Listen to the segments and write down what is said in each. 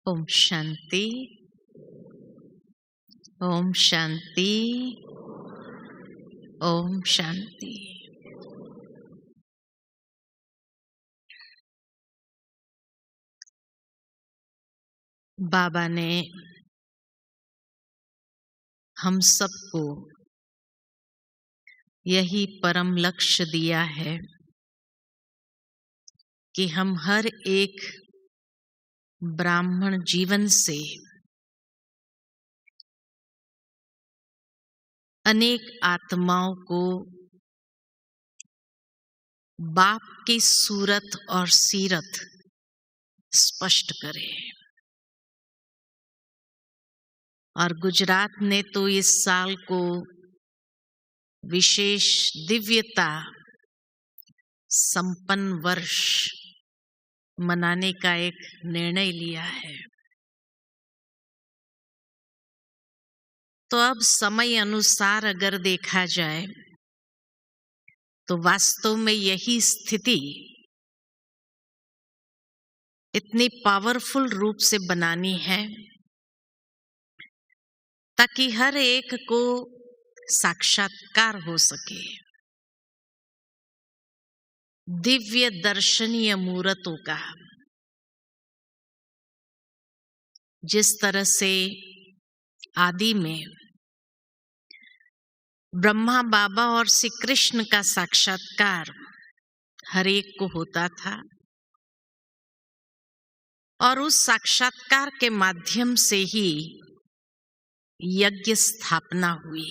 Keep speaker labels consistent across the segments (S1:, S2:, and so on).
S1: ओम शांति। ओम शांति। ओम शांति। बाबा ने हम सबको यही परम लक्ष्य दिया है कि हम हर एक ब्राह्मण जीवन से अनेक आत्माओं को बाप की सूरत और सीरत स्पष्ट करें। और गुजरात ने तो इस साल को विशेष दिव्यता संपन्न वर्ष मनाने का एक निर्णय लिया है। तो अब समय अनुसार अगर देखा जाए तो वास्तव में यही स्थिति इतनी पावरफुल रूप से बनानी है ताकि हर एक को साक्षात्कार हो सके दिव्य दर्शनीय मूर्तों का। जिस तरह से आदि में ब्रह्मा बाबा और श्री कृष्ण का साक्षात्कार हर एक को होता था और उस साक्षात्कार के माध्यम से ही यज्ञ स्थापना हुई।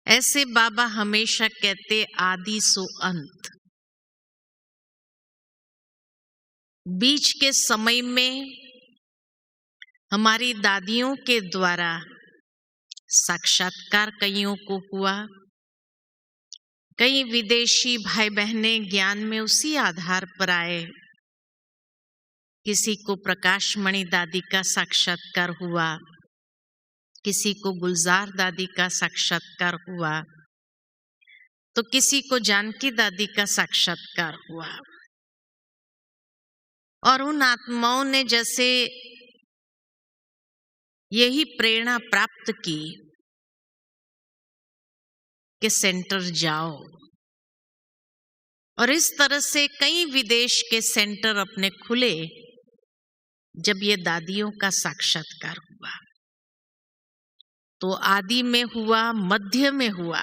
S1: ऐसे बाबा हमेशा कहते आदि सो अंत। बीच के समय में हमारी दादियों के द्वारा साक्षात्कार कईयों को हुआ। कई विदेशी भाई बहनें ज्ञान में उसी आधार पर आए। किसी को प्रकाशमणि दादी का साक्षात्कार हुआ, किसी को गुलजार दादी का साक्षात्कार हुआ, तो किसी को जानकी दादी का साक्षात्कार हुआ। और उन आत्माओं ने जैसे यही प्रेरणा प्राप्त की कि सेंटर जाओ, और इस तरह से कई विदेश के सेंटर अपने खुले जब ये दादियों का साक्षात्कार हुआ। तो आदि में हुआ, मध्य में हुआ,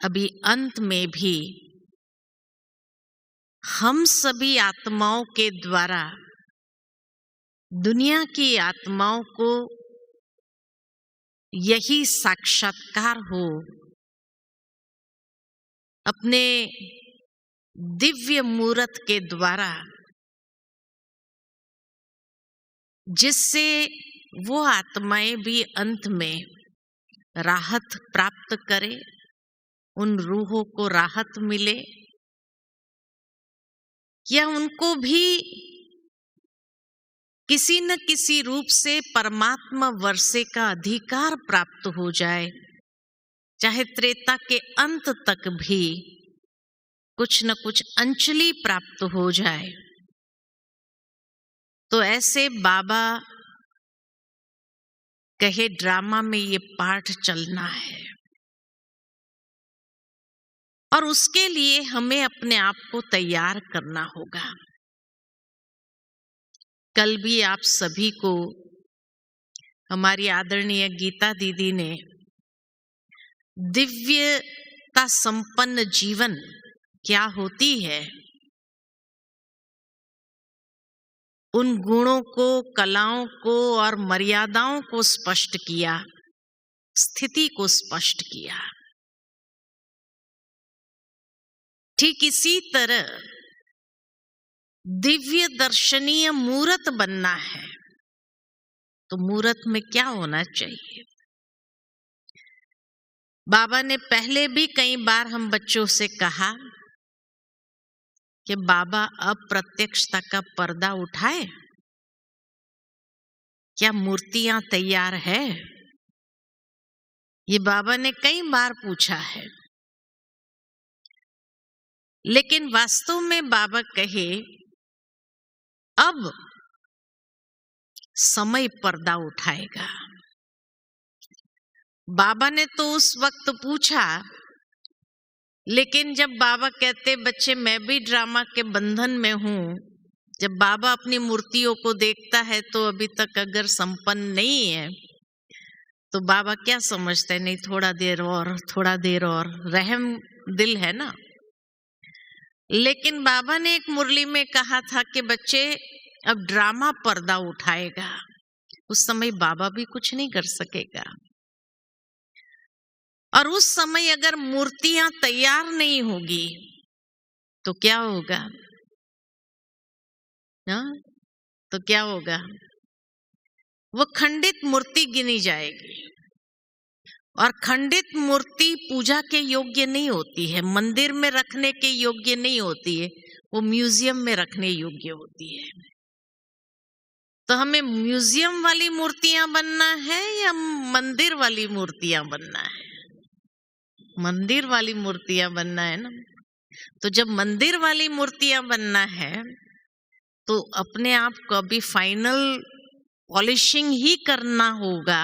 S1: अभी अंत में भी हम सभी आत्माओं के द्वारा दुनिया की आत्माओं को यही साक्षात्कार हो अपने दिव्य मूर्त के द्वारा, जिससे वो आत्माएं भी अंत में राहत प्राप्त करे, उन रूहों को राहत मिले, या उनको भी किसी न किसी रूप से परमात्मा वर्षे का अधिकार प्राप्त हो जाए। चाहे त्रेता के अंत तक भी कुछ न कुछ अंजलि प्राप्त हो जाए। तो ऐसे बाबा कहे ड्रामा में ये पाठ चलना है, और उसके लिए हमें अपने आप को तैयार करना होगा। कल भी आप सभी को हमारी आदरणीय गीता दीदी ने दिव्यता संपन्न जीवन क्या होती है, उन गुणों को, कलाओं को और मर्यादाओं को स्पष्ट किया, स्थिति को स्पष्ट किया। ठीक इसी तरह दिव्य दर्शनीय मूर्त बनना है तो मूर्त में क्या होना चाहिए? बाबा ने पहले भी कई बार हम बच्चों से कहा कि बाबा अब प्रत्यक्षता का पर्दा उठाए, क्या मूर्तियां तैयार है? ये बाबा ने कई बार पूछा है। लेकिन वास्तव में बाबा कहे अब समय पर्दा उठाएगा। बाबा ने तो उस वक्त पूछा, लेकिन जब बाबा कहते बच्चे मैं भी ड्रामा के बंधन में हूं, जब बाबा अपनी मूर्तियों को देखता है तो अभी तक अगर संपन्न नहीं है तो बाबा क्या समझते हैं, नहीं थोड़ा देर और, रहम दिल है ना। लेकिन बाबा ने एक मुरली में कहा था कि बच्चे अब ड्रामा पर्दा उठाएगा। उस समय बाबा भी कुछ नहीं कर सकेगा। और उस समय अगर मूर्तियां तैयार नहीं होगी तो क्या होगा? तो क्या होगा? वो खंडित मूर्ति गिनी जाएगी। और खंडित मूर्ति पूजा के योग्य नहीं होती है, मंदिर में रखने के योग्य नहीं होती है, वो म्यूजियम में रखने योग्य होती है। तो हमें म्यूजियम वाली मूर्तियां बनना है या मंदिर वाली मूर्तियां बनना है? मंदिर वाली मूर्तियां बनना है ना। तो जब मंदिर वाली मूर्तियां बनना है तो अपने आप को अभी फाइनल पॉलिशिंग ही करना होगा।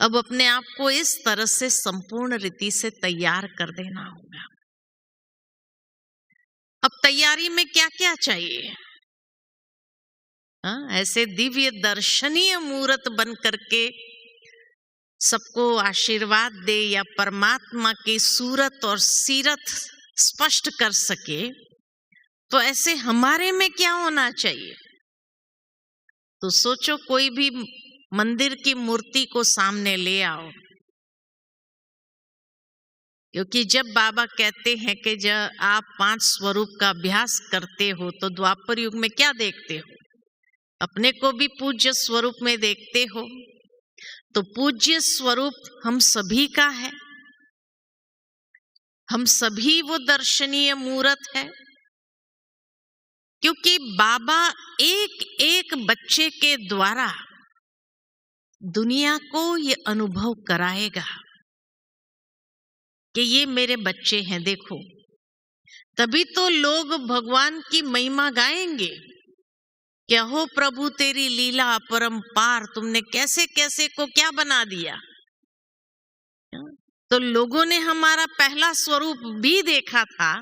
S1: अब अपने आप को इस तरह से संपूर्ण रीति से तैयार कर देना होगा। अब तैयारी में क्या क्या चाहिए? ऐसे दिव्य दर्शनीय मूर्त बन करके सबको आशीर्वाद दे या परमात्मा की सूरत और सीरत स्पष्ट कर सके, तो ऐसे हमारे में क्या होना चाहिए? तो सोचो, कोई भी मंदिर की मूर्ति को सामने ले आओ, क्योंकि जब बाबा कहते हैं कि जब आप 5 स्वरूप का अभ्यास करते हो तो द्वापर युग में क्या देखते हो? अपने को भी पूज्य स्वरूप में देखते हो। तो पूज्य स्वरूप हम सभी का है, हम सभी वो दर्शनीय मूर्त है। क्योंकि बाबा एक एक बच्चे के द्वारा दुनिया को ये अनुभव कराएगा कि ये मेरे बच्चे हैं, देखो। तभी तो लोग भगवान की महिमा गाएंगे, क्या हो प्रभु तेरी लीला अपरंपार, तुमने कैसे कैसे को क्या बना दिया। तो लोगों ने हमारा पहला स्वरूप भी देखा था,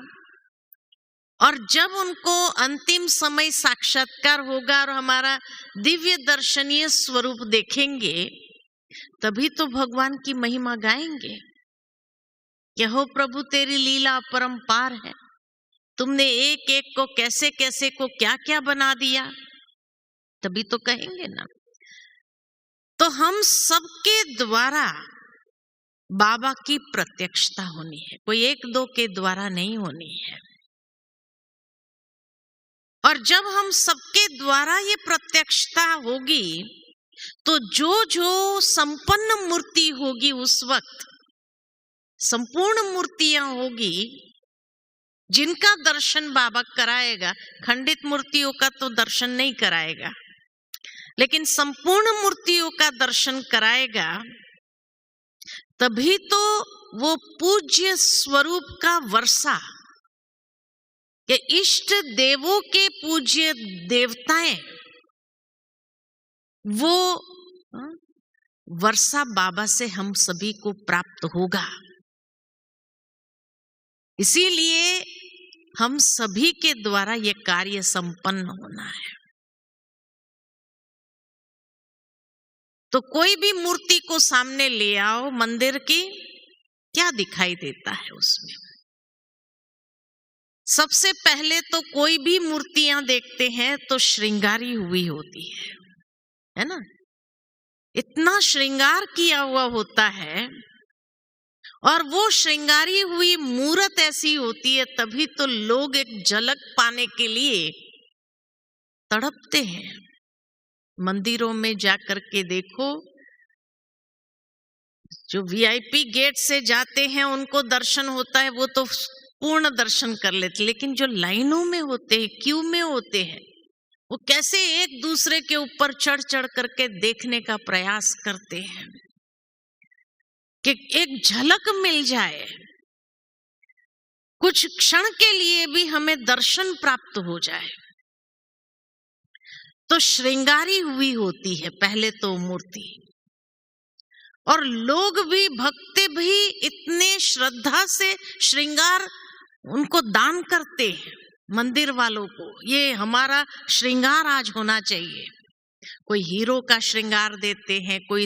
S1: और जब उनको अंतिम समय साक्षात्कार होगा और हमारा दिव्य दर्शनीय स्वरूप देखेंगे, तभी तो भगवान की महिमा गाएंगे। क्या हो प्रभु तेरी लीला अपरंपार है, तुमने एक एक को कैसे कैसे को क्या क्या बना दिया, तभी तो कहेंगे ना। तो हम सबके द्वारा बाबा की प्रत्यक्षता होनी है, कोई एक दो के द्वारा नहीं होनी है। और जब हम सबके द्वारा ये प्रत्यक्षता होगी तो जो जो संपन्न मूर्ति होगी, उस वक्त संपूर्ण मूर्तियां होगी जिनका दर्शन बाबा कराएगा। खंडित मूर्तियों का तो दर्शन नहीं कराएगा, लेकिन संपूर्ण मूर्तियों का दर्शन कराएगा। तभी तो वो पूज्य स्वरूप का वर्षा, कि इष्ट देवों के पूज्य देवताएं, वो वर्षा बाबा से हम सभी को प्राप्त होगा। इसीलिए हम सभी के द्वारा ये कार्य संपन्न होना है। तो कोई भी मूर्ति को सामने ले आओ मंदिर की, क्या दिखाई देता है उसमें? सबसे पहले तो कोई भी मूर्तियां देखते हैं तो श्रृंगारी हुई होती है ना। इतना श्रृंगार किया हुआ होता है, और वो श्रृंगारी हुई मूर्त ऐसी होती है, तभी तो लोग एक झलक पाने के लिए तड़पते हैं। मंदिरों में जाकर के देखो, जो वीआईपी गेट से जाते हैं उनको दर्शन होता है, वो तो पूर्ण दर्शन कर लेते, लेकिन जो लाइनों में होते हैं, क्यू में होते हैं, वो कैसे एक दूसरे के ऊपर चढ़ चढ़ करके देखने का प्रयास करते हैं कि एक झलक मिल जाए, कुछ क्षण के लिए भी हमें दर्शन प्राप्त हो जाए। तो श्रृंगारी हुई होती है पहले तो मूर्ति, और लोग भी, भक्त भी इतने श्रद्धा से श्रृंगार उनको दान करते हैं मंदिर वालों को। ये हमारा श्रृंगार आज होना चाहिए। कोई हीरो का श्रृंगार देते हैं, कोई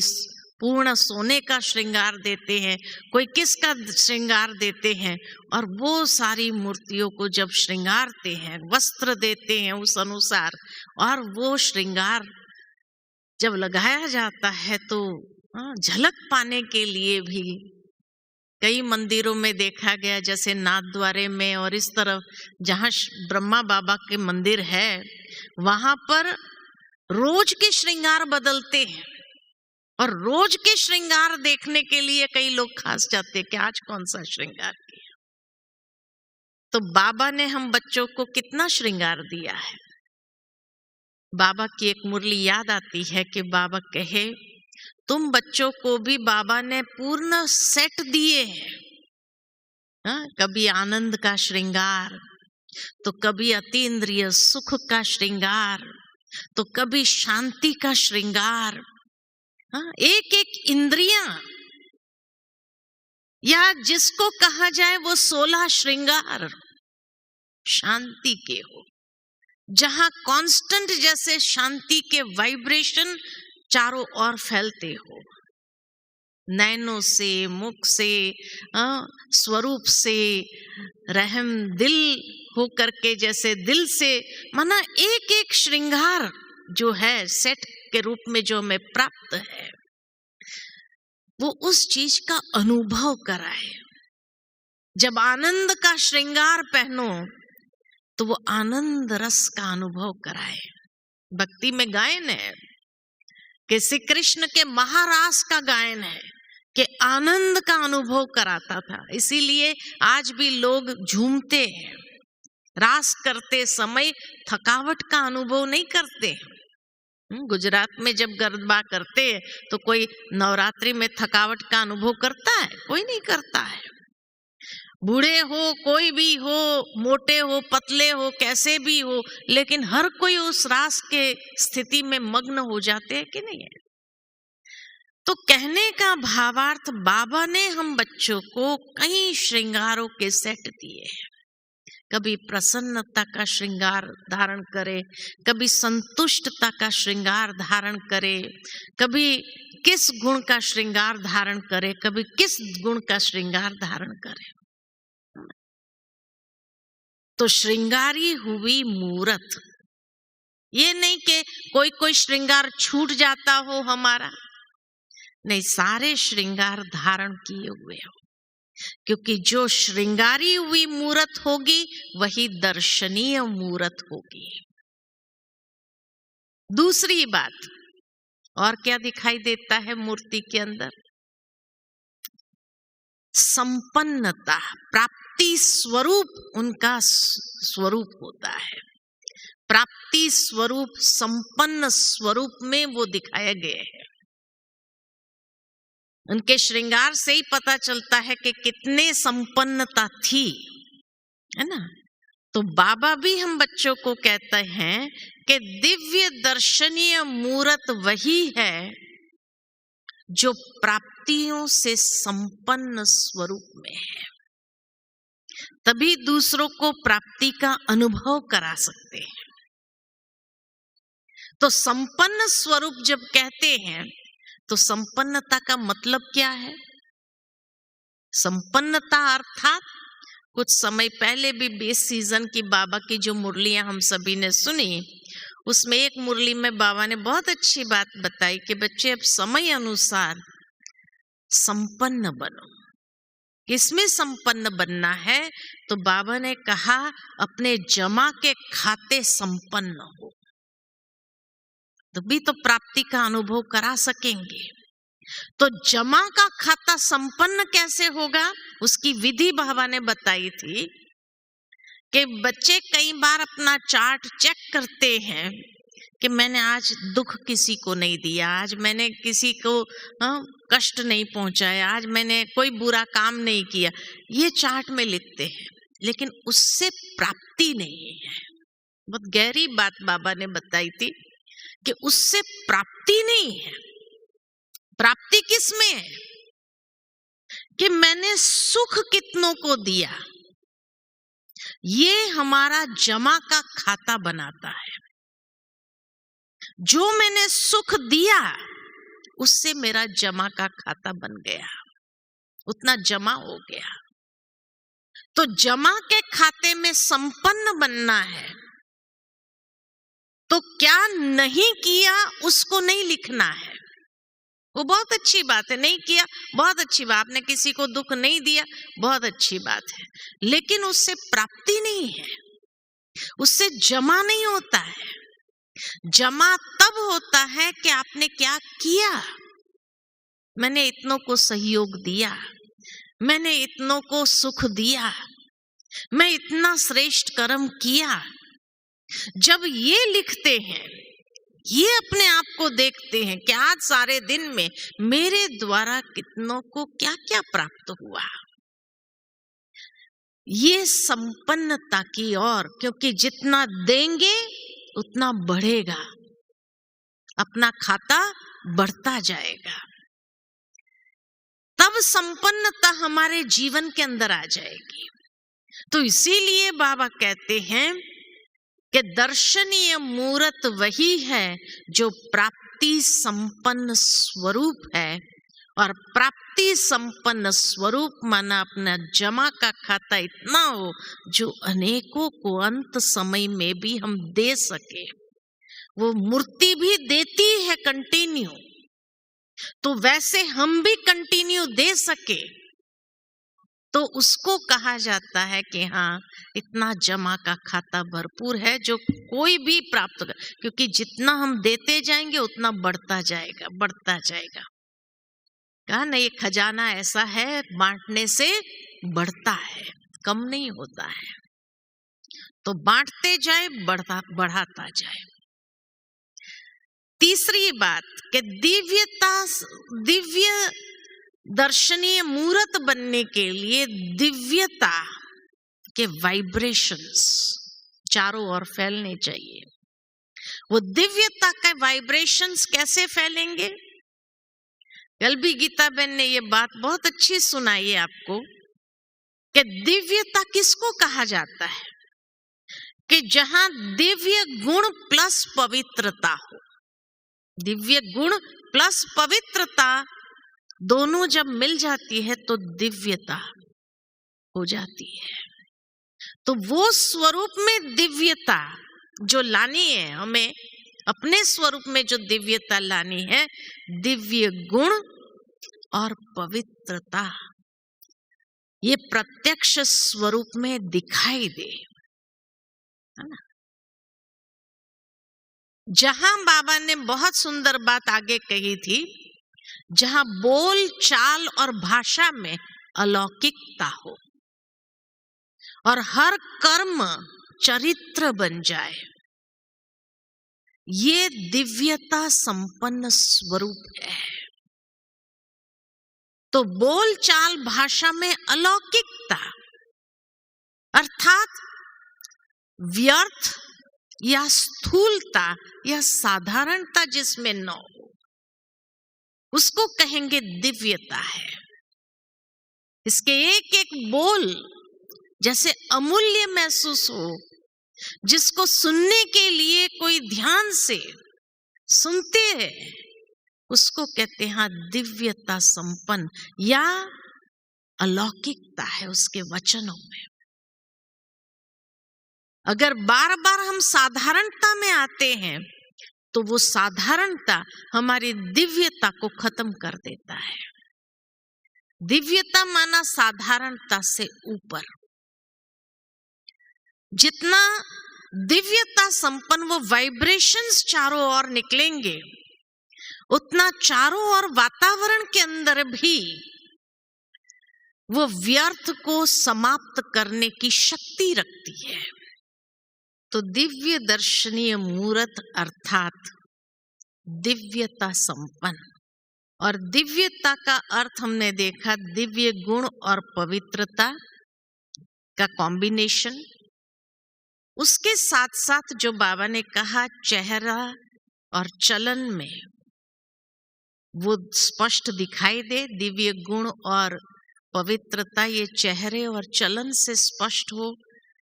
S1: पूर्ण सोने का श्रृंगार देते हैं, कोई किसका श्रृंगार देते हैं, और वो सारी मूर्तियों को जब श्रृंगारते हैं, वस्त्र देते हैं उस अनुसार, और वो श्रृंगार जब लगाया जाता है तो झलक पाने के लिए भी कई मंदिरों में देखा गया, जैसे नाथद्वारे में और इस तरफ जहाँ ब्रह्मा बाबा के मंदिर है, वहां पर रोज के श्रृंगार बदलते हैं, और रोज के श्रृंगार देखने के लिए कई लोग खास जाते हैं कि आज कौन सा श्रृंगार किया। तो बाबा ने हम बच्चों को कितना श्रृंगार दिया है। बाबा की एक मुरली याद आती है कि बाबा कहे, तुम बच्चों को भी बाबा ने पूर्ण सेट दिए हैं। कभी आनंद का श्रृंगार, तो कभी अतीन्द्रिय सुख का श्रृंगार, तो कभी शांति का श्रृंगार। एक एक इंद्रियां, या जिसको कहा जाए वो 16 श्रृंगार शांति के हो, जहां कांस्टेंट जैसे शांति के वाइब्रेशन चारों ओर फैलते हो, नैनों से, मुख से, स्वरूप से, रहम दिल हो करके, जैसे दिल से, माना एक एक श्रृंगार जो है सेट के रूप में जो हमें प्राप्त है, वो उस चीज का अनुभव कराए। जब आनंद का श्रृंगार पहनो तो वो आनंद रस का अनुभव कराए। भक्ति में गायन है कि श्री कृष्ण के महारास का गायन है कि आनंद का अनुभव कराता था। इसीलिए आज भी लोग झूमते हैं, रास करते समय थकावट का अनुभव नहीं करते। गुजरात में जब गरबा करते हैं तो कोई नवरात्रि में थकावट का अनुभव करता है? कोई नहीं करता है। बूढ़े हो, कोई भी हो, मोटे हो, पतले हो, कैसे भी हो, लेकिन हर कोई उस रास के स्थिति में मग्न हो जाते हैं कि नहीं है। तो कहने का भावार्थ, बाबा ने हम बच्चों को कई श्रृंगारों के सेट दिए हैं। कभी प्रसन्नता का श्रृंगार धारण करे, कभी संतुष्टता का श्रृंगार धारण करे, कभी किस गुण का श्रृंगार धारण करे, कभी किस गुण का श्रृंगार धारण करे। तो श्रृंगारी हुई मूरत, ये नहीं कि कोई कोई श्रृंगार छूट जाता हो हमारा, नहीं, सारे श्रृंगार धारण किए हुए हो, क्योंकि जो श्रृंगारी हुई मूरत होगी वही दर्शनीय मूरत होगी। दूसरी बात और क्या दिखाई देता है मूर्ति के अंदर? संपन्नता, प्राप्ति स्वरूप उनका स्वरूप होता है। प्राप्ति स्वरूप, संपन्न स्वरूप में वो दिखाए गए हैं। उनके श्रृंगार से ही पता चलता है कि कितने संपन्नता थी, है ना। तो बाबा भी हम बच्चों को कहते हैं कि दिव्य दर्शनीय मूरत वही है जो प्राप्तियों से संपन्न स्वरूप में है, तभी दूसरों को प्राप्ति का अनुभव करा सकते हैं। तो संपन्न स्वरूप जब कहते हैं तो संपन्नता का मतलब क्या है? संपन्नता अर्थात कुछ समय पहले भी 20 सीजन की बाबा की जो मुरलियां हम सभी ने सुनी, उसमें एक मुरली में बाबा ने बहुत अच्छी बात बताई कि बच्चे अब समय अनुसार संपन्न बनो। किसमें संपन्न बनना है? तो बाबा ने कहा अपने जमा के खाते संपन्न हो, तभी तो प्राप्ति का अनुभव करा सकेंगे। तो जमा का खाता संपन्न कैसे होगा? उसकी विधि बाबा ने बताई थी कि बच्चे कई बार अपना चार्ट चेक करते हैं कि मैंने आज दुख किसी को नहीं दिया, आज मैंने किसी को कष्ट नहीं पहुंचाया, आज मैंने कोई बुरा काम नहीं किया, ये चार्ट में लिखते हैं, लेकिन उससे प्राप्ति नहीं है। बहुत गहरी बात बाबा ने बताई थी कि उससे प्राप्ति नहीं है। प्राप्ति किस में है? कि मैंने सुख कितनों को दिया, ये हमारा जमा का खाता बनाता है। जो मैंने सुख दिया उससे मेरा जमा का खाता बन गया, उतना जमा हो गया। तो जमा के खाते में संपन्न बनना है तो क्या नहीं किया उसको नहीं लिखना है। वो बहुत अच्छी बात है, नहीं किया बहुत अच्छी बात, आपने किसी को दुख नहीं दिया बहुत अच्छी बात है, लेकिन उससे प्राप्ति नहीं है, उससे जमा नहीं होता है। जमा तब होता है कि आपने क्या किया। मैंने इतनों को सहयोग दिया, मैंने इतनों को सुख दिया, मैं इतना श्रेष्ठ कर्म किया। जब ये लिखते हैं, ये अपने आप को देखते हैं कि आज सारे दिन में मेरे द्वारा कितनों को क्या क्या प्राप्त हुआ, ये संपन्नता की ओर, क्योंकि जितना देंगे उतना बढ़ेगा, अपना खाता बढ़ता जाएगा, तब संपन्नता हमारे जीवन के अंदर आ जाएगी। तो इसीलिए बाबा कहते हैं कि दर्शनीय मूर्त वही है जो प्राप्ति संपन्न स्वरूप है, और प्राप्ति संपन्न स्वरूप माना अपना जमा का खाता इतना हो जो अनेकों को अंत समय में भी हम दे सके। वो मूर्ति भी देती है कंटिन्यू, तो वैसे हम भी कंटिन्यू दे सके तो उसको कहा जाता है कि हाँ इतना जमा का खाता भरपूर है जो कोई भी प्राप्त कर, क्योंकि जितना हम देते जाएंगे उतना बढ़ता जाएगा, बढ़ता जाएगा। कहा ना, ये खजाना ऐसा है बांटने से बढ़ता है, कम नहीं होता है। तो बांटते जाए, बढ़ाता जाए। तीसरी बात कि दिव्य दर्शनीय मूर्त बनने के लिए दिव्यता के वाइब्रेशंस चारों ओर फैलने चाहिए। वो दिव्यता के वाइब्रेशंस कैसे फैलेंगे? कल भी गीता बहन ने ये बात बहुत अच्छी सुनाई है आपको कि दिव्यता किसको कहा जाता है? कि जहां दिव्य गुण प्लस पवित्रता हो, दिव्य गुण प्लस पवित्रता दोनों जब मिल जाती है तो दिव्यता हो जाती है। तो वो स्वरूप में दिव्यता जो लानी है, हमें अपने स्वरूप में जो दिव्यता लानी है, दिव्य गुण और पवित्रता, ये प्रत्यक्ष स्वरूप में दिखाई दे, है ना। जहां बाबा ने बहुत सुंदर बात आगे कही थी, जहां बोल चाल और भाषा में अलौकिकता हो और हर कर्म चरित्र बन जाए, ये दिव्यता संपन्न स्वरूप है। तो बोल चाल भाषा में अलौकिकता अर्थात व्यर्थ या स्थूलता या साधारणता जिसमें न हो, उसको कहेंगे दिव्यता है। इसके एक एक बोल जैसे अमूल्य महसूस हो, जिसको सुनने के लिए कोई ध्यान से सुनते हैं, उसको कहते हैं दिव्यता संपन्न या अलौकिकता है उसके वचनों में। अगर बार बार हम साधारणता में आते हैं तो वो साधारणता हमारी दिव्यता को खत्म कर देता है। दिव्यता माना साधारणता से ऊपर। जितना दिव्यता संपन्न वो वाइब्रेशंस चारों ओर निकलेंगे, उतना चारों ओर वातावरण के अंदर भी वो व्यर्थ को समाप्त करने की शक्ति रखती है। तो दिव्य दर्शनीय मूर्त अर्थात दिव्यता संपन्न, और दिव्यता का अर्थ हमने देखा दिव्य गुण और पवित्रता का कॉम्बिनेशन। उसके साथ साथ जो बाबा ने कहा चेहरा और चलन में वो स्पष्ट दिखाई दे। दिव्य गुण और पवित्रता ये चेहरे और चलन से स्पष्ट हो,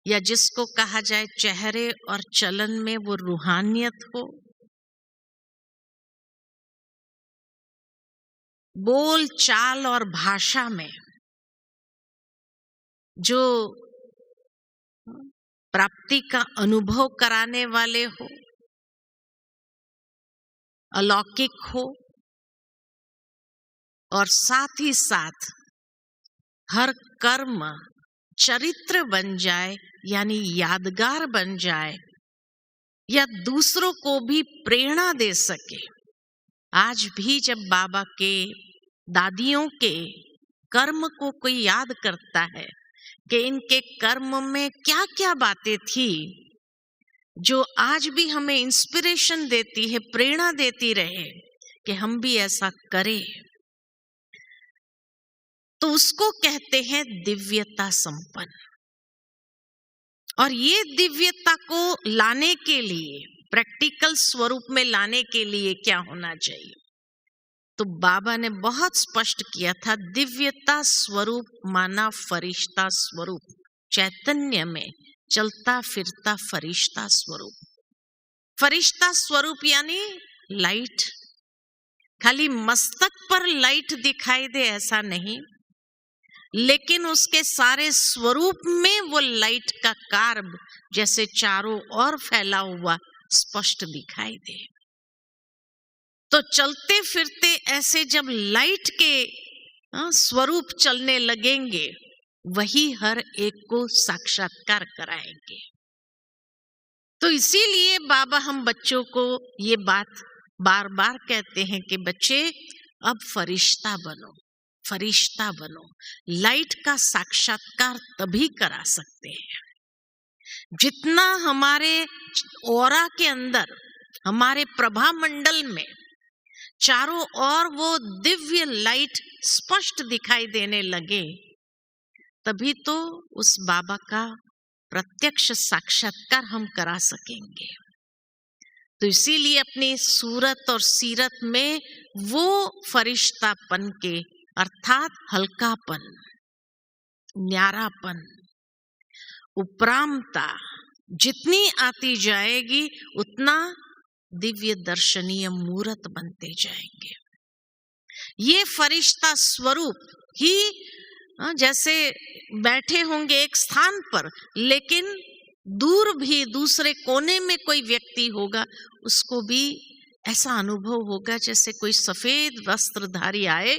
S1: या जिसको कहा जाए चेहरे और चलन में वो रूहानियत हो। बोल चाल और भाषा में जो प्राप्ति का अनुभव कराने वाले हो, अलौकिक हो, और साथ ही साथ हर कर्म चरित्र बन जाए, यानी यादगार बन जाए, या दूसरों को भी प्रेरणा दे सके। आज भी जब बाबा के दादियों के कर्म को कोई याद करता है कि इनके कर्म में क्या क्या बातें थी जो आज भी हमें इंस्पिरेशन देती है, प्रेरणा देती रहे कि हम भी ऐसा करें, तो उसको कहते हैं दिव्यता संपन्न। और ये दिव्यता को लाने के लिए, प्रैक्टिकल स्वरूप में लाने के लिए क्या होना चाहिए? तो बाबा ने बहुत स्पष्ट किया था, दिव्यता स्वरूप माना फरिश्ता स्वरूप, चैतन्य में चलता फिरता फरिश्ता स्वरूप। फरिश्ता स्वरूप यानी लाइट, खाली मस्तक पर लाइट दिखाई दे ऐसा नहीं, लेकिन उसके सारे स्वरूप में वो लाइट का कार्ब जैसे चारों ओर फैला हुआ स्पष्ट दिखाई दे। तो चलते फिरते ऐसे जब लाइट के स्वरूप चलने लगेंगे, वही हर एक को साक्षात्कार कराएंगे। तो इसीलिए बाबा हम बच्चों को ये बात बार बार कहते हैं कि बच्चे अब फरिश्ता बनो, फरिश्ता बनो। लाइट का साक्षात्कार तभी करा सकते हैं जितना हमारे ऑरा के अंदर, हमारे प्रभा मंडल में चारों ओर वो दिव्य लाइट स्पष्ट दिखाई देने लगे, तभी तो उस बाबा का प्रत्यक्ष साक्षात्कार हम करा सकेंगे। तो इसीलिए अपनी सूरत और सीरत में वो फरिश्तापन के अर्थात हल्कापन, न्यारापन, उपरामता जितनी आती जाएगी उतना दिव्य दर्शनीय मूर्त बनते जाएंगे। ये फरिश्ता स्वरूप ही जैसे बैठे होंगे एक स्थान पर, लेकिन दूर भी दूसरे कोने में कोई व्यक्ति होगा, उसको भी ऐसा अनुभव होगा जैसे कोई सफेद वस्त्रधारी आए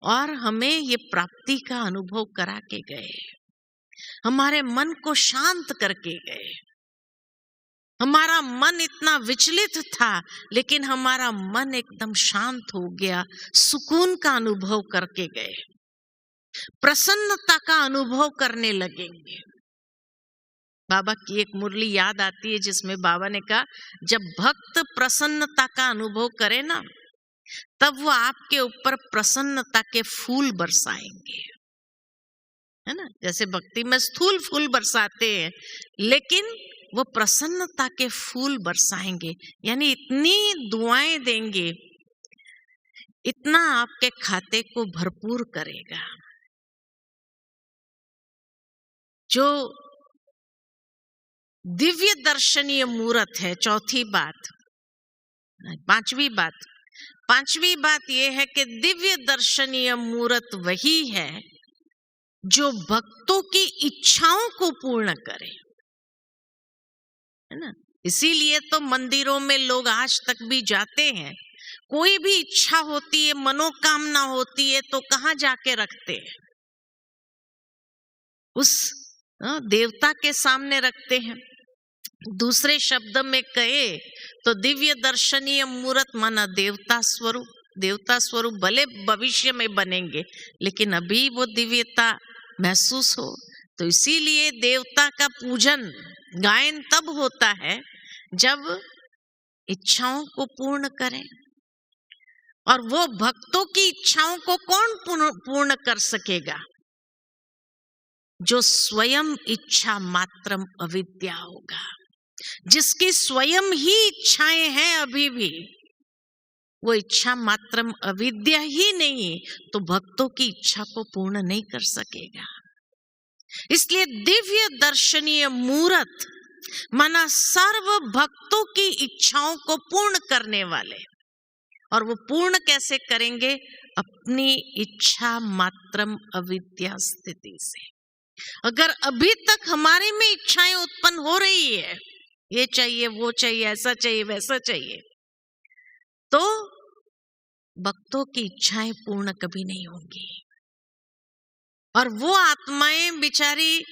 S1: और हमें ये प्राप्ति का अनुभव करा के गए, हमारे मन को शांत करके गए। हमारा मन इतना विचलित था, लेकिन हमारा मन एकदम शांत हो गया, सुकून का अनुभव करके गए, प्रसन्नता का अनुभव करने लगेंगे। बाबा की एक मुरली याद आती है जिसमें बाबा ने कहा, जब भक्त प्रसन्नता का अनुभव करे ना, तब वो आपके ऊपर प्रसन्नता के फूल बरसाएंगे, है ना। जैसे भक्ति में स्थूल फूल बरसाते हैं, लेकिन वो प्रसन्नता के फूल बरसाएंगे, यानी इतनी दुआएं देंगे, इतना आपके खाते को भरपूर करेगा। जो दिव्य दर्शनीय मूर्त है, चौथी बात, पांचवी बात यह है कि दिव्य दर्शनीय मूर्त वही है जो भक्तों की इच्छाओं को पूर्ण करे, है ना। इसीलिए तो मंदिरों में लोग आज तक भी जाते हैं। कोई भी इच्छा होती है, मनोकामना होती है, तो कहाँ जाके रखते हैं? उस देवता के सामने रखते हैं। दूसरे शब्द में कहे तो दिव्य दर्शनीय मूर्त माना देवता स्वरूप। देवता स्वरूप भले भविष्य में बनेंगे, लेकिन अभी वो दिव्यता महसूस हो। तो इसीलिए देवता का पूजन गायन तब होता है जब इच्छाओं को पूर्ण करें, और वो भक्तों की इच्छाओं को कौन पूर्ण कर सकेगा? जो स्वयं इच्छा मात्रम अविद्या होगा। जिसकी स्वयं ही इच्छाएं हैं अभी भी, वो इच्छा मात्रम अविद्या ही नहीं तो भक्तों की इच्छा को पूर्ण नहीं कर सकेगा। इसलिए दिव्य दर्शनीय मूर्त माना सर्व भक्तों की इच्छाओं को पूर्ण करने वाले। और वो पूर्ण कैसे करेंगे? अपनी इच्छा मात्रम अविद्या स्थिति से। अगर अभी तक हमारे में इच्छाएं उत्पन्न हो रही है, ये चाहिए, वो चाहिए, ऐसा चाहिए, वैसा चाहिए, तो भक्तों की इच्छाएं पूर्ण कभी नहीं होंगी। और वो आत्माएं बेचारी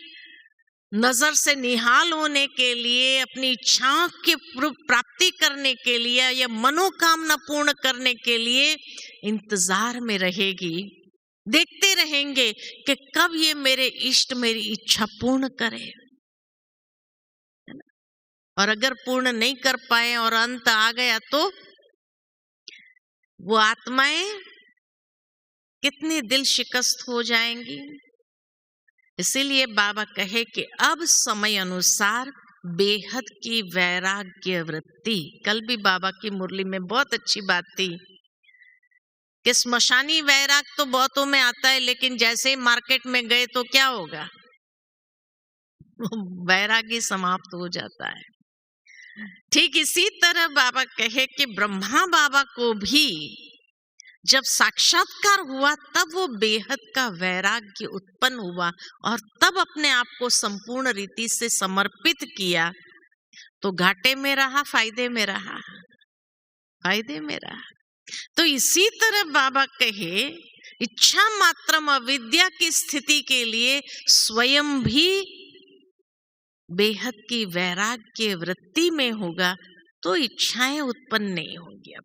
S1: नजर से निहाल होने के लिए, अपनी इच्छाओं की प्राप्ति करने के लिए या मनोकामना पूर्ण करने के लिए इंतजार में रहेगी, देखते रहेंगे कि कब ये मेरे इष्ट मेरी इच्छा पूर्ण करे। और अगर पूर्ण नहीं कर पाए और अंत आ गया तो वो आत्माएं कितनी दिल शिकस्त हो जाएंगी। इसीलिए बाबा कहे कि अब समय अनुसार बेहद की वैराग्य वृत्ति। कल भी बाबा की मुरली में बहुत अच्छी बात थी कि स्मशानी वैराग तो बहुतों में आता है, लेकिन जैसे ही मार्केट में गए तो क्या होगा? वैरागी समाप्त हो जाता है। ठीक इसी तरह बाबा कहे कि ब्रह्मा बाबा को भी जब साक्षात्कार हुआ तब वो बेहद का वैराग्य उत्पन्न हुआ और तब अपने आप को संपूर्ण रीति से समर्पित किया, तो घाटे में रहा, फायदे में रहा, फायदे में रहा। तो इसी तरह बाबा कहे इच्छा मात्रम अविद्या की स्थिति के लिए स्वयं भी बेहद की वैराग्य वृत्ति में होगा तो इच्छाएं उत्पन्न नहीं होंगी। अब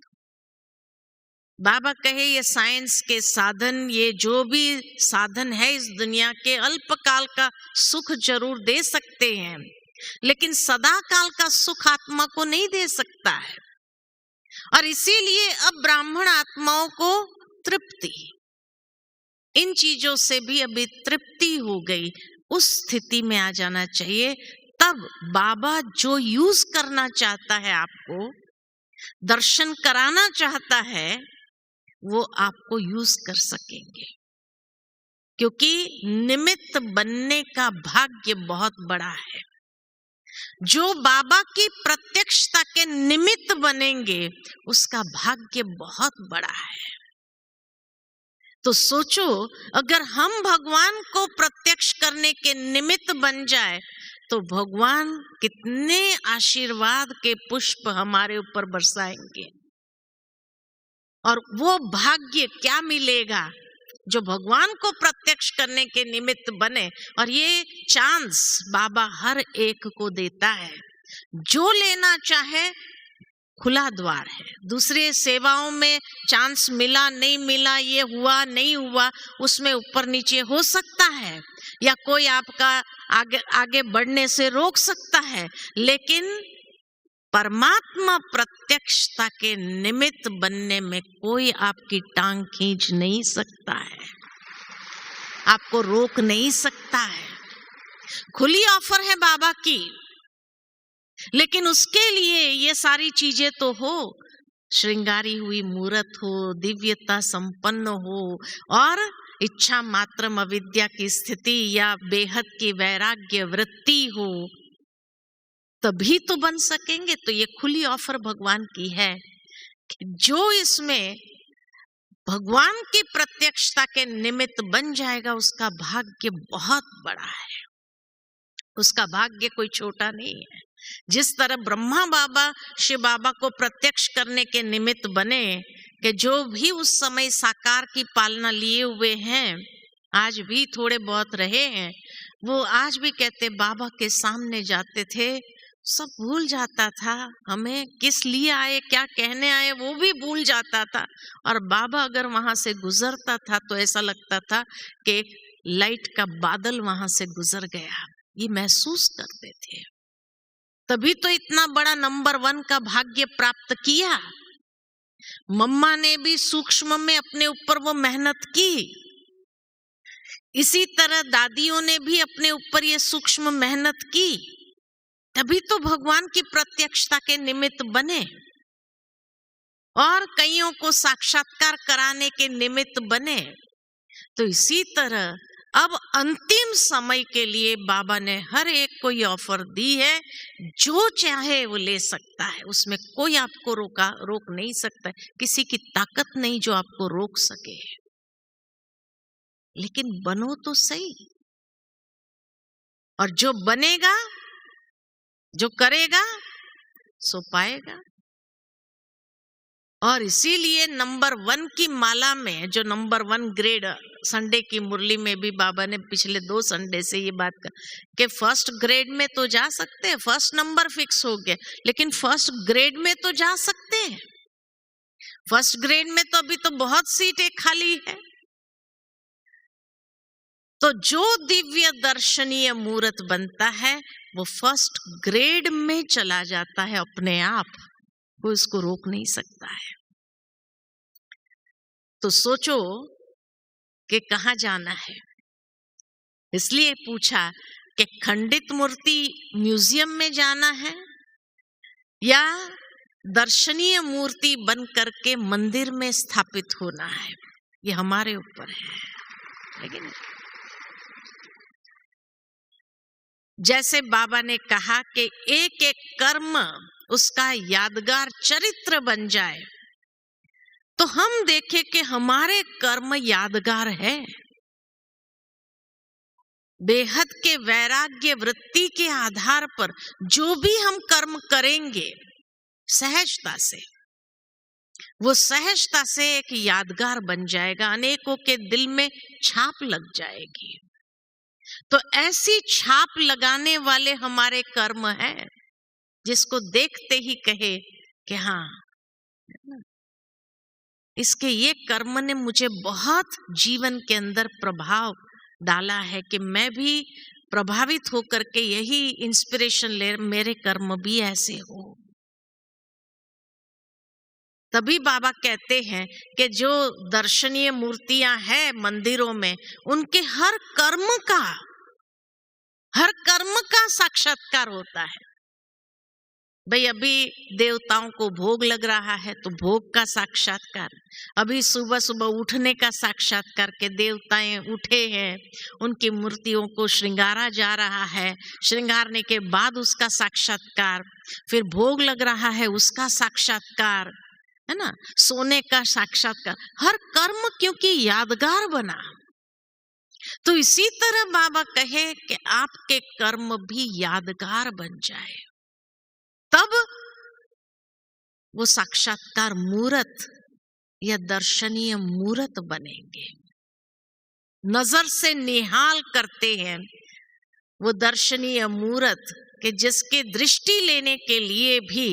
S1: बाबा कहे ये साइंस के साधन, ये जो भी साधन है इस दुनिया के, अल्पकाल का सुख जरूर दे सकते हैं, लेकिन सदा काल का सुख आत्मा को नहीं दे सकता है। और इसीलिए अब ब्राह्मण आत्माओं को तृप्ति, इन चीजों से भी अभी तृप्ति हो गई, उस स्थिति में आ जाना चाहिए। तब बाबा जो यूज करना चाहता है, आपको दर्शन कराना चाहता है, वो आपको यूज कर सकेंगे, क्योंकि निमित्त बनने का भाग्य बहुत बड़ा है। जो बाबा की प्रत्यक्षता के निमित्त बनेंगे उसका भाग्य बहुत बड़ा है। तो सोचो, अगर हम भगवान को प्रत्यक्ष करने के निमित्त बन जाए तो भगवान कितने आशीर्वाद के पुष्प हमारे ऊपर बरसाएंगे। और वो भाग्य क्या मिलेगा जो भगवान को प्रत्यक्ष करने के निमित्त बने। और ये चांस बाबा हर एक को देता है, जो लेना चाहे खुला द्वार है। दूसरे सेवाओं में चांस मिला नहीं मिला, ये हुआ नहीं हुआ, उसमें ऊपर नीचे हो सकता है या कोई आपका आगे बढ़ने से रोक सकता है, लेकिन परमात्मा प्रत्यक्षता के निमित्त बनने में कोई आपकी टांग खींच नहीं सकता है, आपको रोक नहीं सकता है। खुली ऑफर है बाबा की, लेकिन उसके लिए ये सारी चीजें तो हो, श्रृंगारी हुई मूर्त हो, दिव्यता संपन्न हो और इच्छा मात्रम अविद्या की स्थिति या बेहद की वैराग्य वृत्ति हो, तभी तो बन सकेंगे। तो ये खुली ऑफर भगवान की है कि जो इसमें भगवान की प्रत्यक्षता के निमित्त बन जाएगा उसका भाग्य बहुत बड़ा है, उसका भाग्य कोई छोटा नहीं है। जिस तरह ब्रह्मा बाबा शिव बाबा को प्रत्यक्ष करने के निमित्त बने कि जो भी उस समय साकार की पालना लिए हुए हैं, आज भी थोड़े बहुत रहे हैं, वो आज भी कहते बाबा के सामने जाते थे, सब भूल जाता था, हमें किस लिए आए, क्या कहने आए वो भी भूल जाता था। और बाबा अगर वहां से गुजरता था तो ऐसा लगता था कि एक लाइट का बादल वहां से गुजर गया, ये महसूस करते थे। तभी तो इतना बड़ा नंबर 1 का भाग्य प्राप्त किया। मम्मा ने भी सूक्ष्म में अपने ऊपर वो मेहनत की, इसी तरह दादियों ने भी अपने ऊपर ये सूक्ष्म मेहनत की, तभी तो भगवान की प्रत्यक्षता के निमित्त बने और कईयों को साक्षात्कार कराने के निमित्त बने। तो इसी तरह अब अंतिम समय के लिए बाबा ने हर एक को ये ऑफर दी है, जो चाहे वो ले सकता है, उसमें कोई आपको रोक नहीं सकता, किसी की ताकत नहीं जो आपको रोक सके। लेकिन बनो तो सही, और जो बनेगा, जो करेगा सो पाएगा। और इसीलिए नंबर 1 की माला में जो नंबर 1 ग्रेड, संडे की मुरली में भी बाबा ने पिछले 2 संडे से ये बात कर कि फर्स्ट ग्रेड में तो जा सकते हैं, फर्स्ट नंबर फिक्स हो गया, लेकिन फर्स्ट ग्रेड में तो जा सकते हैं। फर्स्ट ग्रेड में तो अभी तो बहुत सीटें खाली है। तो जो दिव्य दर्शनीय मूर्त बनता है वो फर्स्ट ग्रेड में चला जाता है अपने आप, वो इसको रोक नहीं सकता है। तो सोचो कि कहाँ जाना है। इसलिए पूछा कि खंडित मूर्ति म्यूजियम में जाना है या दर्शनीय मूर्ति बन करके मंदिर में स्थापित होना है, ये हमारे ऊपर है। लेकिन जैसे बाबा ने कहा कि एक एक कर्म उसका यादगार चरित्र बन जाए, तो हम देखें कि हमारे कर्म यादगार है। बेहद के वैराग्य वृत्ति के आधार पर जो भी हम कर्म करेंगे सहजता से, वो सहजता से एक यादगार बन जाएगा, अनेकों के दिल में छाप लग जाएगी। तो ऐसी छाप लगाने वाले हमारे कर्म हैं, जिसको देखते ही कहे कि हाँ, इसके ये कर्म ने मुझे बहुत जीवन के अंदर प्रभाव डाला है कि मैं भी प्रभावित होकर के यही इंस्पिरेशन ले, मेरे कर्म भी ऐसे हो। तभी बाबा कहते हैं कि जो दर्शनीय मूर्तियां हैं मंदिरों में, उनके हर कर्म का साक्षात्कार होता है। भाई अभी देवताओं को भोग लग रहा है तो भोग का साक्षात्कार, अभी सुबह सुबह उठने का साक्षात्कार के देवताएं उठे हैं, उनकी मूर्तियों को श्रृंगारा जा रहा है, श्रृंगारने के बाद उसका साक्षात्कार, फिर भोग लग रहा है उसका साक्षात्कार, है ना, सोने का साक्षात्कार, हर कर्म क्योंकि यादगार बना। तो इसी तरह बाबा कहे कि आपके कर्म भी यादगार बन जाए, तब वो साक्षात्कार मूर्त या दर्शनीय मूर्त बनेंगे। नजर से निहाल करते हैं वो दर्शनीय मूर्त के जिसके दृष्टि लेने के लिए भी,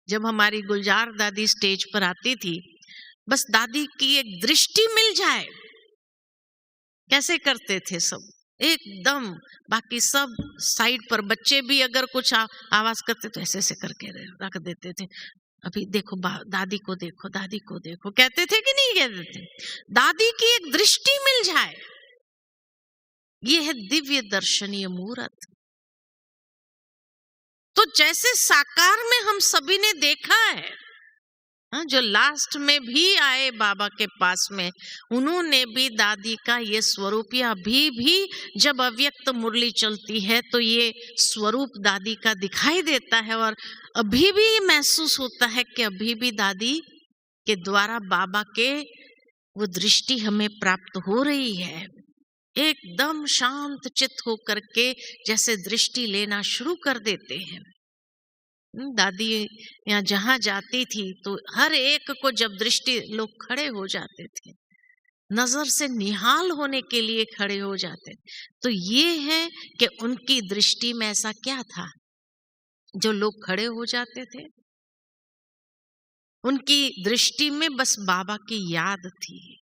S1: जब हमारी गुलजार दादी स्टेज पर आती थी, बस दादी की एक दृष्टि मिल जाए, कैसे करते थे सब एकदम, बाकी सब साइड पर, बच्चे भी अगर कुछ आवाज करते तो ऐसे ऐसे करके रख देते थे। अभी देखो दादी को देखो, दादी को देखो, कहते थे कि नहीं कहते थे? दादी की एक दृष्टि मिल जाए, ये है दिव्य दर्शनीय मूर्त। तो जैसे साकार में हम सभी ने देखा है, जो लास्ट में भी आए बाबा के पास में, उन्होंने भी दादी का ये स्वरूप, या अभी भी जब अव्यक्त मुरली चलती है तो ये स्वरूप दादी का दिखाई देता है, और अभी भी महसूस होता है कि अभी भी दादी के द्वारा बाबा के वो दृष्टि हमें प्राप्त हो रही है। एकदम शांत चित्त होकर के जैसे दृष्टि लेना शुरू कर देते हैं। दादी यहाँ जहाँ जाती थी तो हर एक को जब दृष्टि, लोग खड़े हो जाते थे, नजर से निहाल होने के लिए खड़े हो जाते। तो ये है कि उनकी दृष्टि में ऐसा क्या था जो लोग खड़े हो जाते थे? उनकी दृष्टि में बस बाबा की याद थी,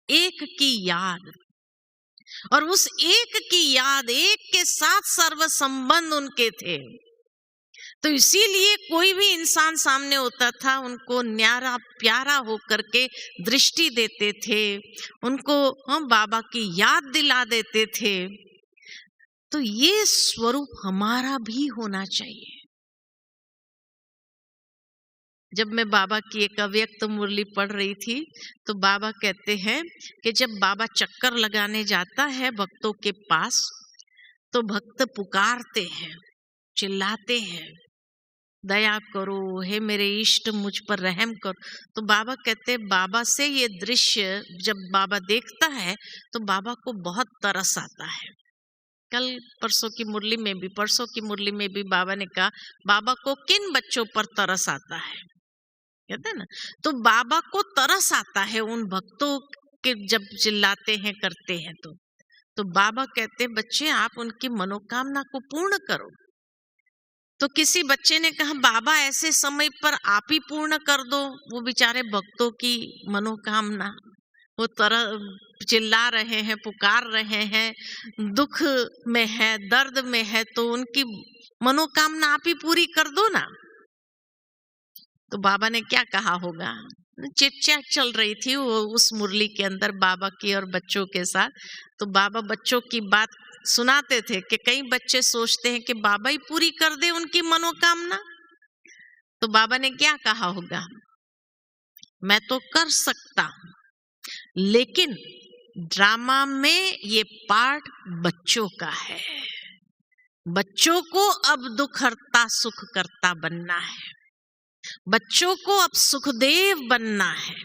S1: एक की याद, और उस एक की याद, एक के साथ सर्व संबंध उनके थे। तो इसीलिए कोई भी इंसान सामने होता था, उनको न्यारा प्यारा होकर के दृष्टि देते थे, उनको हम बाबा की याद दिला देते थे। तो ये स्वरूप हमारा भी होना चाहिए। जब मैं बाबा की एक अव्यक्त मुरली पढ़ रही थी तो बाबा कहते हैं कि जब बाबा चक्कर लगाने जाता है भक्तों के पास तो भक्त पुकारते हैं, चिल्लाते हैं, दया करो, हे मेरे इष्ट मुझ पर रहम करो। तो बाबा कहते हैं बाबा से ये दृश्य जब बाबा देखता है तो बाबा को बहुत तरस आता है। कल परसों की मुरली में भी, परसों की मुरली में भी बाबा ने कहा बाबा को किन बच्चों पर तरस आता है, कहते हैं ना। तो बाबा को तरस आता है उन भक्तों के जब चिल्लाते हैं, करते हैं। तो बाबा कहते हैं बच्चे आप उनकी मनोकामना को पूर्ण करो। तो किसी बच्चे ने कहा बाबा ऐसे समय पर आप ही पूर्ण कर दो वो बेचारे भक्तों की मनोकामना। वो चिल्ला रहे हैं, पुकार रहे हैं, दुख में है, दर्द में है, तो उनकी मनोकामना आप ही पूरी कर दो ना। तो बाबा ने क्या कहा होगा? चिट-चैट चल रही थी वो उस मुरली के अंदर बाबा की और बच्चों के साथ। तो बाबा बच्चों की बात सुनाते थे कि कई बच्चे सोचते हैं कि बाबा ही पूरी कर दे उनकी मनोकामना। तो बाबा ने क्या कहा होगा? मैं तो कर सकता हूं, लेकिन ड्रामा में ये पार्ट बच्चों का है। बच्चों को अब दुख हरता सुख करता बनना है, बच्चों को अब सुखदेव बनना है।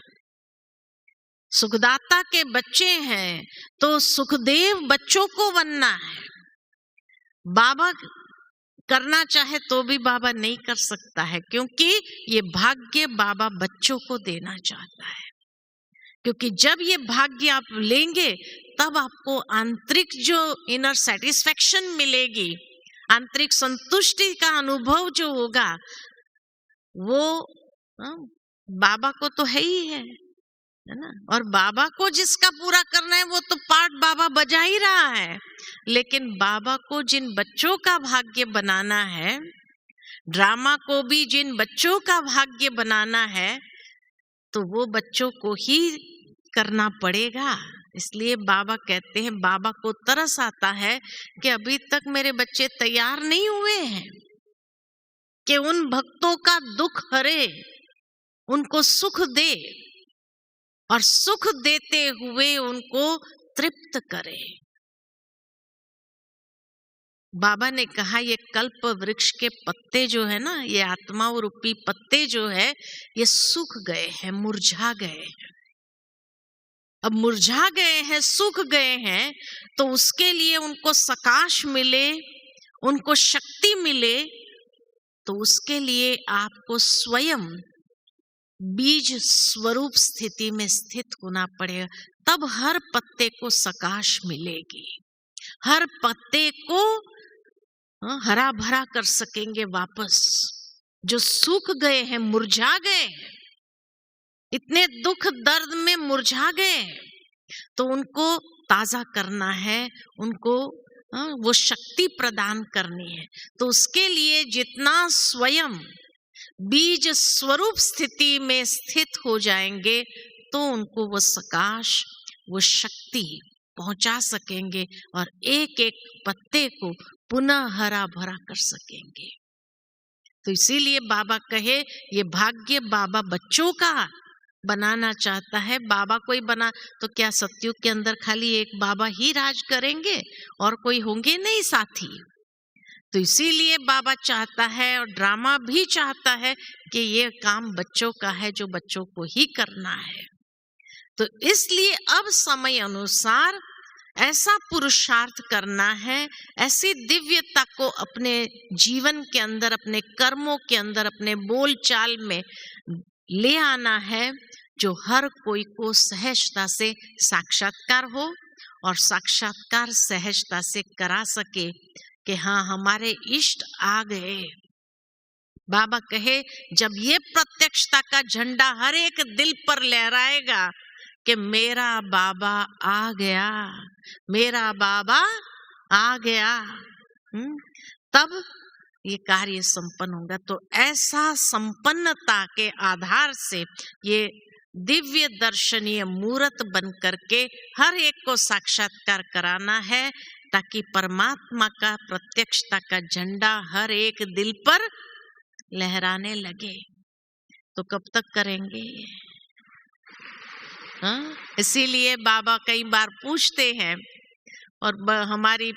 S1: सुखदाता के बच्चे हैं तो सुखदेव बच्चों को बनना है। बाबा करना चाहे तो भी बाबा नहीं कर सकता है, क्योंकि ये भाग्य बाबा बच्चों को देना चाहता है। क्योंकि जब ये भाग्य आप लेंगे तब आपको आंतरिक जो इनर सेटिस्फैक्शन मिलेगी, आंतरिक संतुष्टि का अनुभव जो होगा वो बाबा को तो है ही है ना। और बाबा को जिसका पूरा करना है वो तो पार्ट बाबा बजा ही रहा है। लेकिन बाबा को जिन बच्चों का भाग्य बनाना है, ड्रामा को भी जिन बच्चों का भाग्य बनाना है, तो वो बच्चों को ही करना पड़ेगा। इसलिए बाबा कहते हैं, बाबा को तरस आता है कि अभी तक मेरे बच्चे तैयार नहीं हुए हैं कि उन भक्तों का दुख हरे, उनको सुख दे और सुख देते हुए उनको तृप्त करे। बाबा ने कहा ये कल्प वृक्ष के पत्ते जो है ना, ये आत्मा रूपी पत्ते जो है ये सूख गए हैं, मुरझा गए हैं। अब मुरझा गए हैं, सूख गए हैं, तो उसके लिए उनको सकाश मिले, उनको शक्ति मिले, तो उसके लिए आपको स्वयं बीज स्वरूप स्थिति में स्थित होना पड़ेगा। तब हर पत्ते को सकाश मिलेगी, हर पत्ते को हरा भरा कर सकेंगे वापस। जो सूख गए हैं, मुरझा गए हैं, इतने दुख दर्द में मुरझा गए, तो उनको ताजा करना है, उनको वो शक्ति प्रदान करनी है। तो उसके लिए जितना स्वयं बीज स्वरूप स्थिति में स्थित हो जाएंगे तो उनको वो सकाश, वो शक्ति पहुंचा सकेंगे और एक एक पत्ते को पुनः हरा भरा कर सकेंगे। तो इसीलिए बाबा कहे ये भाग्य बाबा बच्चों का बनाना चाहता है। बाबा कोई बना तो क्या सतयुग के अंदर खाली एक बाबा ही राज करेंगे और कोई होंगे नहीं साथी? तो इसीलिए बाबा चाहता है और ड्रामा भी चाहता है कि ये काम बच्चों का है, जो बच्चों को ही करना है। तो इसलिए अब समय अनुसार ऐसा पुरुषार्थ करना है, ऐसी दिव्यता को अपने जीवन के अंदर, अपने कर्मों के अंदर, अपने बोल चाल में ले आना है, जो हर कोई को सहजता से साक्षात्कार हो और साक्षात्कार सहजता से करा सके कि हाँ हमारे इष्ट आ गए। बाबा कहे जब ये प्रत्यक्षता का झंडा हर एक दिल पर लहराएगा कि मेरा बाबा आ गया, मेरा बाबा आ गया, तब ये कार्य संपन्न होगा। तो ऐसा संपन्नता के आधार से ये दिव्य दर्शनीय मूर्त बन करके हर एक को साक्षात्कार कराना है ताकि परमात्मा का प्रत्यक्षता का झंडा हर एक दिल पर लहराने लगे। तो कब तक करेंगे? हाँ, इसीलिए बाबा कई बार पूछते हैं, और हमारी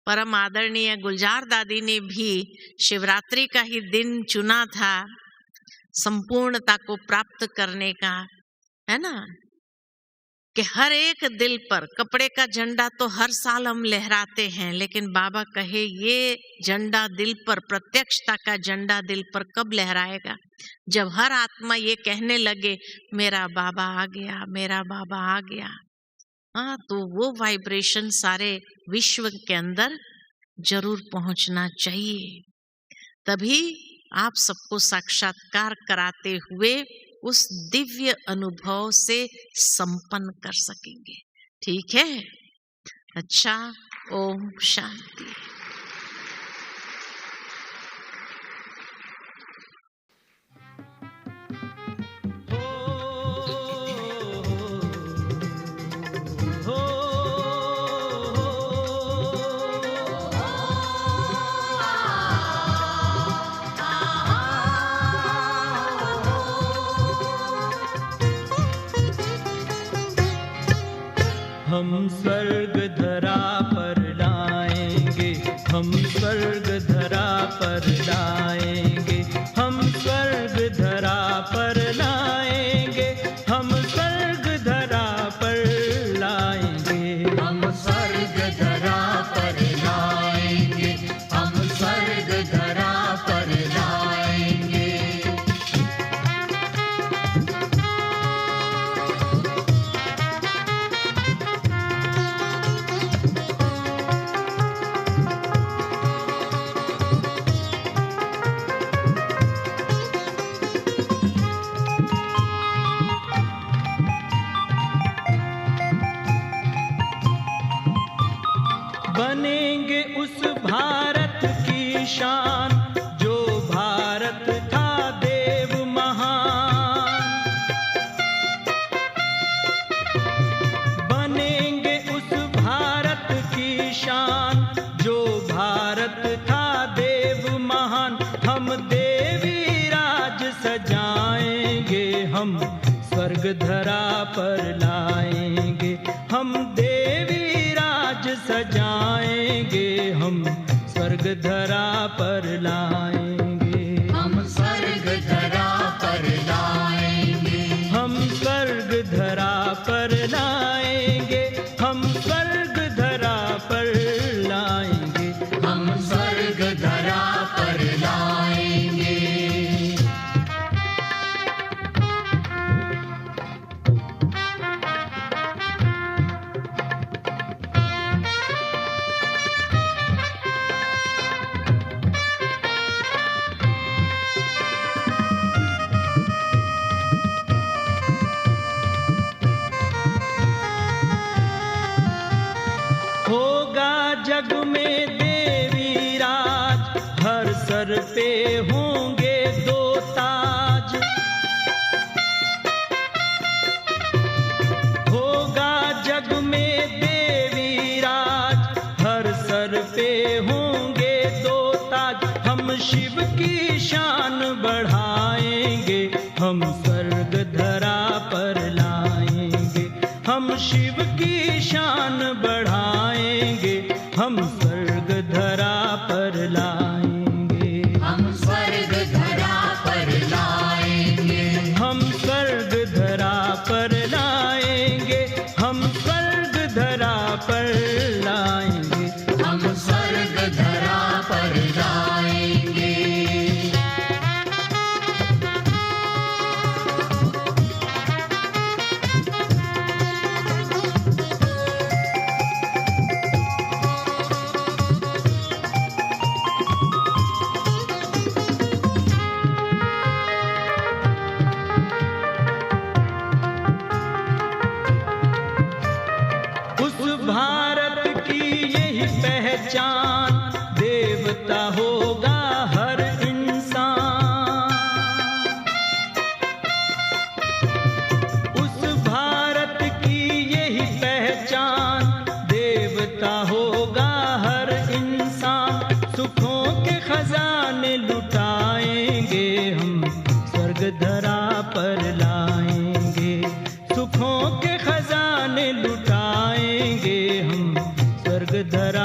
S1: परम आदरणीय गुलजार दादी ने भी शिवरात्रि का ही दिन चुना था संपूर्णता को प्राप्त करने का, है ना, कि हर एक दिल पर कपड़े का झंडा तो हर साल हम लहराते हैं, लेकिन बाबा कहे ये झंडा दिल पर, प्रत्यक्षता का झंडा दिल पर कब लहराएगा? जब हर आत्मा ये कहने लगे मेरा बाबा आ गया, मेरा बाबा आ गया। हाँ, तो वो वाइब्रेशन सारे विश्व के अंदर जरूर पहुंचना चाहिए, तभी आप सबको साक्षात्कार कराते हुए उस दिव्य अनुभव से संपन्न कर सकेंगे। ठीक है? अच्छा, ओम शांति।
S2: हम स्वर्ग धरा पर लाएंगे, हम स्वर्ग धरा पर लाएंगे, हम स्वर्ग धरा पर लाएंगे, हम स्वर्ग धरा पर लाएंगे,
S3: हम स्वर्ग धरा पर लाएंगे, हम स्वर्ग धरा पर लाएंगे।
S2: बनेंगे उस भारत की शान जो भारत था देव महान, बनेंगे उस भारत की शान जो भारत था देव महान। हम देवी राज सजाएंगे, हम स्वर्ग धरा पर लाएंगे, हम देवी राज सजाएंगे, हम स्वर्ग धरा पर लाएंगे,
S3: हम स्वर्ग धरा पर लाएंगे,
S2: हम स्वर्ग धरा पर लाएंगे, हम स्वर्ग धरा पर लाएंगे,
S3: हम स्वर्ग धरा पर लाएंगे।
S2: होगा जग में देवी राज, हर सर पे होंगे दो ताज, होगा जग में देवी राज, हर सर पे होंगे दो ताज। हम शिव की शान बढ़ाएंगे, हम स्वर्ग धरा पर लाएंगे, हम शिव की शान बढ़ाएंगे, हम स्वर्ग धरा पर लाएंगे,
S3: हम स्वर्ग धरा पर लाएंगे,
S2: हम स्वर्ग धरा पर लाएंगे, हम स्वर्ग धरा पर लाएंगे,
S3: हम स्वर्ग धरा पर लाएंगे।
S2: उस भारत की यही पहचान, देवता होगा हर इंसान, उस भारत की यही पहचान, देवता होगा धरा